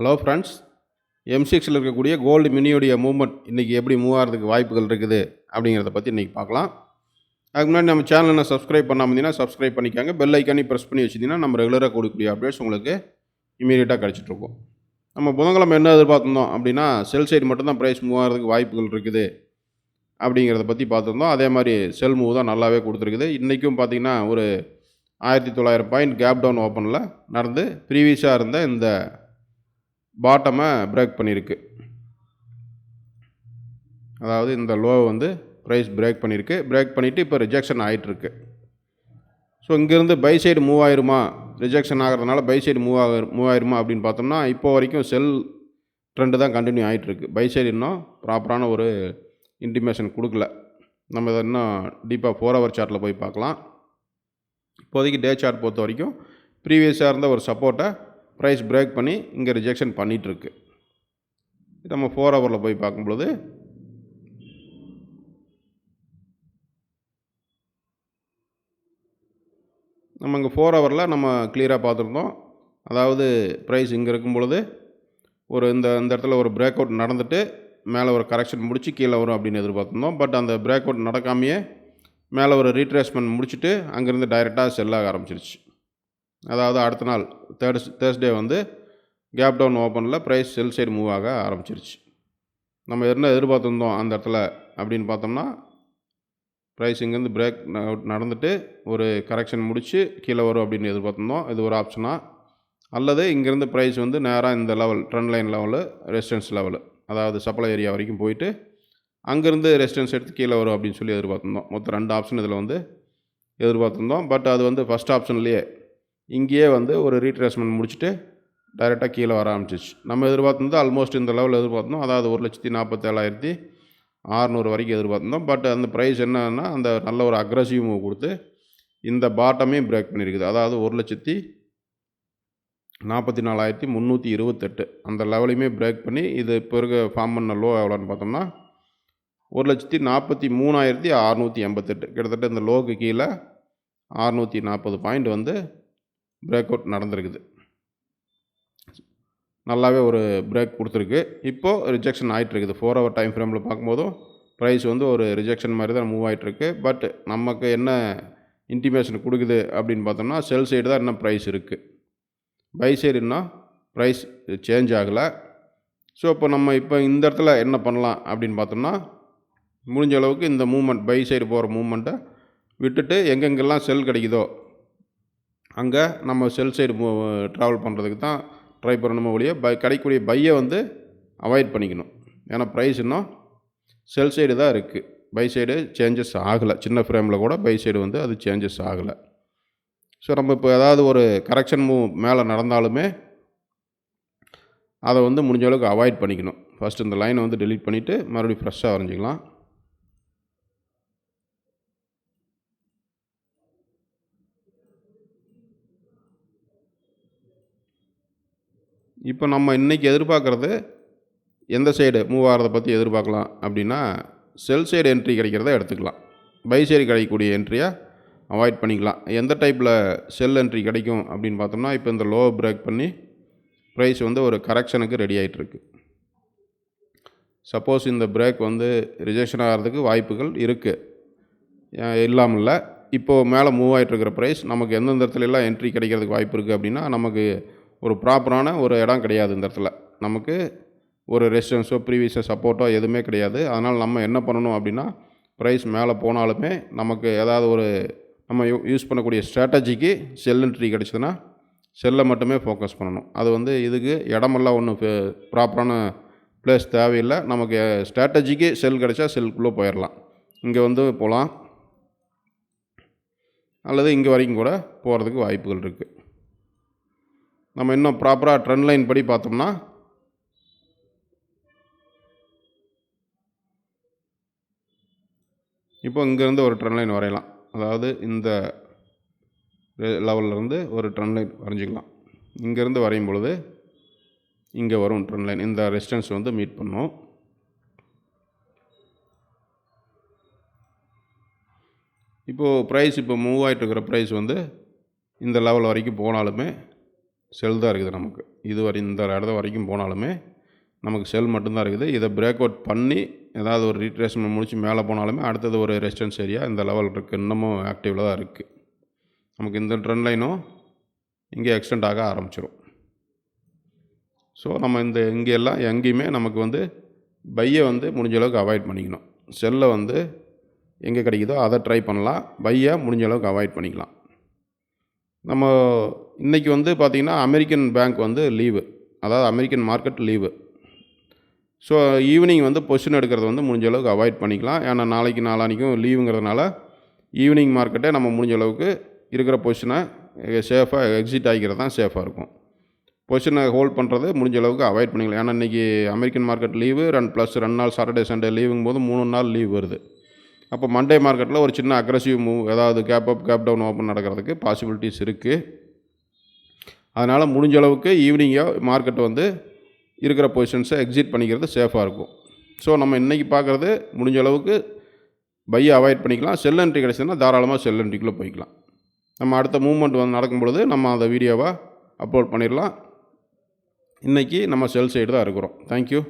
Hello friends, M6ல் இருக்கக்கூடிய gold மினியோடைய movement இன்றைக்கி எப்படி மூவ் ஆகிறதுக்கு வாய்ப்புகள் இருக்குது அப்படிங்கிறத பற்றி இன்றைக்கி பார்க்கலாம். அதுக்கு முன்னாடி நம்ம சேனலை சப்ஸ்கிரைப் பண்ணாமல் இருந்தீங்கன்னா சப்ஸ்கிரைப் பண்ணிக்காங்க. பெல் ஐக்கானி ப்ரெஸ் பண்ணி வச்சிங்கன்னா நம்ம ரெகுலராக கொடுக்கக்கூடிய அப்டேட்ஸ் உங்களுக்கு இமீடியட்டாக கிடச்சிட்ருக்கும். நம்ம புதன்கிழமை என்ன எதிர்பார்த்துருந்தோம் அப்படின்னா செல் சைடு மட்டும்தான் ப்ரைஸ் மூவ் ஆகிறதுக்கு வாய்ப்புகள் இருக்குது அப்படிங்கிறத பற்றி பார்த்துருந்தோம். அதே மாதிரி செல் மூவ் தான் நல்லாவே கொடுத்துருக்குது. இன்றைக்கும் பார்த்திங்கன்னா ஒரு 1900 பாயிண்ட் கேப் டவுன் ஓப்பனில் நடந்து ப்ரீவியஸாக இருந்த இந்த பாட்டமை பிரேக் பண்ணியிருக்கு. அதாவது இந்த லோ வந்து ப்ரைஸ் பிரேக் பண்ணியிருக்கு. பிரேக் பண்ணிவிட்டு இப்போ ரிஜெக்ஷன் ஆகிட்டுருக்கு. ஸோ இங்கேருந்து பை சைடு மூவ் ஆயிருமா, ரிஜெக்ஷன் ஆகிறதுனால பை சைடு மூவ் ஆயிருமா அப்படின்னு பார்த்தோம்னா இப்போ வரைக்கும் செல் ட்ரெண்டு தான் கண்டினியூ ஆகிட்டுருக்கு. பை சைடு இன்னும் ப்ராப்பரான ஒரு இன்டிமேஷன் கொடுக்கல. நம்ம இதை இன்னும் டீப்பாக 4 ஹவர் சார்ட்டில் போய் பார்க்கலாம். இப்போதைக்கு டே சார்ட் பொறுத்த வரைக்கும் ப்ரீவியஸாக இருந்த ஒரு சப்போர்ட்டை ப்ரைஸ் பிரேக் பண்ணி இங்கே ரிஜெக்ஷன் பண்ணிகிட்ருக்கு. நம்ம 4 ஹவரில் போய் பார்க்கும்பொழுது நம்ம இங்கே 4 ஹவரில் நம்ம கிளியராக பார்த்துருந்தோம். அதாவது ப்ரைஸ் இங்கே இருக்கும் பொழுது ஒரு இந்த இடத்துல ஒரு பிரேக் அவுட் நடந்துட்டு மேலே ஒரு கரெக்ஷன் முடித்து கீழே வரும் அப்படின்னு எதிர்பார்த்துருந்தோம். பட் அந்த பிரேக் அவுட் நடக்காமையே மேலே ஒரு ரீட்ரேஸ்மெண்ட் முடிச்சுட்டு அங்கேருந்து டைரெக்டாக செல்லாக ஆரம்பிச்சிருச்சு. அதாவது அடுத்த நாள் தேர்ஸ்டே வந்து கேப் டவுன் ஓப்பனில் ப்ரைஸ் செல் சைடு மூவ் ஆக ஆரம்பிச்சிருச்சு. நம்ம என்ன எதிர்பார்த்துருந்தோம் அந்த இடத்துல அப்படின்னு பார்த்தோம்னா ப்ரைஸ் இங்கேருந்து பிரேக் அவுட் நடந்துட்டு ஒரு கரெக்ஷன் முடித்து கீழே வரும் அப்படின்னு எதிர்பார்த்துருந்தோம். இது ஒரு ஆப்ஷனாக. அல்லது இங்கேருந்து ப்ரைஸ் வந்து நேராக இந்த level trend line level resistance level அதாவது சப்ளை ஏரியா வரைக்கும் போயிட்டு அங்கேருந்து ரெசிஸ்டன்ஸ் எடுத்து கீழே வரும் அப்படின்னு சொல்லி எதிர்பார்த்துருந்தோம். மொத்தம் 2 ஆப்ஷன் இதில் வந்து எதிர்பார்த்துருந்தோம். பட் அது வந்து ஃபஸ்ட் ஆப்ஷன்லேயே இங்கேயே வந்து ஒரு ரீட்ரேஸ்மெண்ட் முடிச்சுட்டு டைரெக்டாக கீழே வர ஆரம்பிச்சிச்சு. நம்ம எதிர்பார்த்துருந்தோம் ஆல்மோஸ்ட் இந்த லெவலில் எதிர்பார்த்தோம். அதாவது 1,47,600 வரைக்கும் எதிர்பார்த்துருந்தோம். பட் அந்த ப்ரைஸ் என்னன்னா அந்த நல்ல ஒரு அக்ரஸிவ் மூவ் கொடுத்து இந்த பாட்டமே பிரேக் பண்ணியிருக்குது. அதாவது 1,44,328 அந்த லெவலையுமே பிரேக் பண்ணி இது இப்போ இருக்க ஃபார்ம் பண்ண லோ எவ்வளோன்னு பார்த்தோம்னா 1,43,688 கிட்டத்தட்ட இந்த லோக்கு கீழே 640 பாயிண்ட் வந்து பிரேக் அவுட் நடந்திருக்குது. நல்லாவே ஒரு பிரேக் கொடுத்துருக்கு. இப்போது ரிஜெக்ஷன் ஆகிட்டுருக்குது. 4 ஹவர் டைம் ஃப்ரேமில் பார்க்கும்போதும் ப்ரைஸ் வந்து ஒரு ரிஜெக்ஷன் மாதிரி தான் மூவ் ஆகிட்டுருக்கு. பட் நமக்கு என்ன இன்டிமேஷன் கொடுக்குது அப்படின்னு பார்த்தோம்னா செல் சைடு தான் இன்னும் ப்ரைஸ் இருக்குது. பை சைடு இன்னும் ப்ரைஸ் சேஞ்ச் ஆகலை. ஸோ இப்போ நம்ம இந்த இடத்துல என்ன பண்ணலாம் அப்படின்னு பார்த்தோம்னா முடிஞ்ச அளவுக்கு இந்த மூமெண்ட் பை சைடு போகிற மூமெண்ட்டை விட்டுட்டு எங்கெங்கெல்லாம் செல் கிடைக்குதோ அங்கே நம்ம செல் சைடு ட்ராவல் பண்ணுறதுக்கு தான் ட்ரை பண்ணணுமோ ஒழிய கிடைக்கக்கூடிய பையை வந்து அவாய்ட் பண்ணிக்கணும். ஏன்னா ப்ரைஸ் இன்னும் செல் சைடு தான் இருக்குது. பை சைடு சேஞ்சஸ் ஆகலை. சின்ன ஃப்ரேமில் கூட பை சைடு வந்து அது சேஞ்சஸ் ஆகலை. ஸோ நம்ம இப்போ ஏதாவது ஒரு கரெக்ஷன் மூவ் மேலே நடந்தாலுமே அதை வந்து முடிஞ்ச அளவுக்கு அவாய்ட் பண்ணிக்கணும். ஃபஸ்ட்டு இந்த லைனை வந்து டெலீட் பண்ணிவிட்டு மறுபடியும் ஃப்ரெஷ்ஷாக வரைஞ்சிக்கலாம். இப்போ நம்ம இன்றைக்கி எதிர்பார்க்குறது எந்த சைடு மூவ் ஆகிறத பற்றி எதிர்பார்க்கலாம் அப்படின்னா செல் சைடு என்ட்ரி கிடைக்கிறத எடுத்துக்கலாம். பை சைடு கிடைக்கக்கூடிய என்ட்ரியை அவாய்ட் பண்ணிக்கலாம். எந்த டைப்பில் செல் என்ட்ரி கிடைக்கும் அப்படின்னு பார்த்தோம்னா இப்போ இந்த லோ பிரேக் பண்ணி ப்ரைஸ் வந்து ஒரு கரெக்ஷனுக்கு ரெடி ஆகிட்டுருக்கு. சப்போஸ் இந்த பிரேக் வந்து ரிஜெக்ஷன் ஆகிறதுக்கு வாய்ப்புகள் இருக்குது, இல்லாமல் இல்லை. இப்போது மேலே மூவ் ஆகிட்டுருக்கிற ப்ரைஸ் நமக்கு எந்தெந்த இடத்துலலாம் என்ட்ரி கிடைக்கிறதுக்கு வாய்ப்பு இருக்குது அப்படின்னா நமக்கு ஒரு ப்ராப்பரான ஒரு இடம் கிடையாது. இந்த இடத்துல நமக்கு ஒரு ரெசிஸ்டன்ஸோ ப்ரீவியஸோ சப்போர்ட்டோ எதுவுமே கிடையாது. அதனால் நம்ம என்ன பண்ணணும் அப்படின்னா ப்ரைஸ் மேலே போனாலுமே நமக்கு ஏதாவது ஒரு நம்ம யூஸ் பண்ணக்கூடிய ஸ்ட்ராட்டஜிக்கு செல் என்ட்ரி கிடச்சிதுன்னா செல்லை மட்டுமே ஃபோக்கஸ் பண்ணணும். அது வந்து இதுக்கு இடமெல்லாம் ஒன்றும் ப்ராப்பரான பிளேஸ் தேவையில்லை. நமக்கு ஸ்ட்ராட்டஜிக்கு செல் கிடச்சா செல்குள்ளே போயிடலாம். இங்கே வந்து போகலாம் அல்லது இங்கே வரைக்கும் கூட போகிறதுக்கு வாய்ப்புகள் இருக்குது. நம்ம இன்னும் ப்ராப்பராக ட்ரெண்ட் லைன் படி பார்த்தோம்னா இப்போ இங்கேருந்து ஒரு ட்ரெண்ட் லைன் வரையலாம். அதாவது இந்த லெவல்லேருந்து ஒரு ட்ரெண்ட் லைன் வரைஞ்சிக்கலாம். இங்கேருந்து வரையும் பொழுது இங்கே வரும் ட்ரெண்ட் லைன். இந்த ரெசிஸ்டன்ஸ் வந்து மீட் பண்ணும். இப்போது ப்ரைஸ் இப்போ மூவ் ஆகிட்டு இருக்கிற ப்ரைஸ் வந்து இந்த லெவல் வரைக்கும் போனாலுமே செல் தான் இருக்குது நமக்கு. இந்த இடத்து வரைக்கும் போனாலுமே நமக்கு செல் மட்டும்தான் இருக்குது. இதை பிரேக் அவுட் பண்ணி ஏதாவது ஒரு ரீட்ரேஸ்மெண்ட் முடிச்சு மேலே போனாலுமே அடுத்தது ஒரு ரெசிஸ்டன்ஸ் ஏரியா இந்த லெவல் இருக்குது, இன்னமும் ஆக்டிவில் தான் இருக்குது. நமக்கு இந்த ட்ரெண்ட் லைனும் இங்கே எக்ஸ்டெண்ட் ஆக ஆரம்பிச்சிடும். ஸோ நம்ம இங்கே எல்லாம் எங்கேயுமே நமக்கு பையை முடிஞ்ச அளவுக்கு அவாய்ட் பண்ணிக்கணும். செல்லை எங்கே கிடைக்குதோ அதை ட்ரை பண்ணலாம், பையை முடிஞ்ச அளவுக்கு அவாய்ட் பண்ணிக்கலாம். நம்ம இன்றைக்கி பார்த்திங்கன்னா அமெரிக்கன் பேங்க் லீவு, அதாவது American market leave. So evening position எடுக்கிறது முடிஞ்ச அளவுக்கு அவாய்ட் பண்ணிக்கலாம். ஏன்னா நாளைக்கு நாளானிக்கும் லீவுங்கிறதுனால ஈவினிங் மார்க்கெட்டை நம்ம முடிஞ்ச அளவுக்கு இருக்கிற பொசிஷனை சேஃபாக எக்ஸிட் ஆகிக்கிறது தான் சேஃபாக இருக்கும். பொசிஷனை ஹோல்ட் பண்ணுறது முடிஞ்ச அளவுக்கு அவாய்ட் பண்ணிக்கலாம். ஏன்னா இன்றைக்கி அமெரிக்கன் மார்க்கெட் லீவு +2 நாள் சாட்டர்டே சண்டே லீவுங்கும் போது 3 நாள் லீவ் வருது. அப்போ மண்டே மார்க்கெட்டில் ஒரு சின்ன அக்ரெசிவ் மூவ், ஏதாவது gap up gap down open நடக்கிறதுக்கு பாசிபிலிட்டிஸ் இருக்குது. அதனால் முடிஞ்ச அளவுக்கு ஈவினிங்காக மார்க்கெட் இருக்கிற பொசிஷன்ஸை எக்ஸிட் பண்ணிக்கிறது சேஃபாக இருக்கும். ஸோ நம்ம இன்றைக்கி பார்க்குறது முடிஞ்ச அளவுக்கு பையை அவாய்ட் பண்ணிக்கலாம். செல் என்ட்ரி கிடச்சதுன்னா தாராளமாக செல் என்ட்ரிக்குள்ளே போய்க்கலாம். நம்ம அடுத்த மூவ்மெண்ட் நடக்கும் பொழுது நம்ம அந்த வீடியோவை அப்லோட் பண்ணிடலாம். இன்றைக்கி நம்ம செல் சைடு தான் இருக்கிறோம். தேங்க்யூ.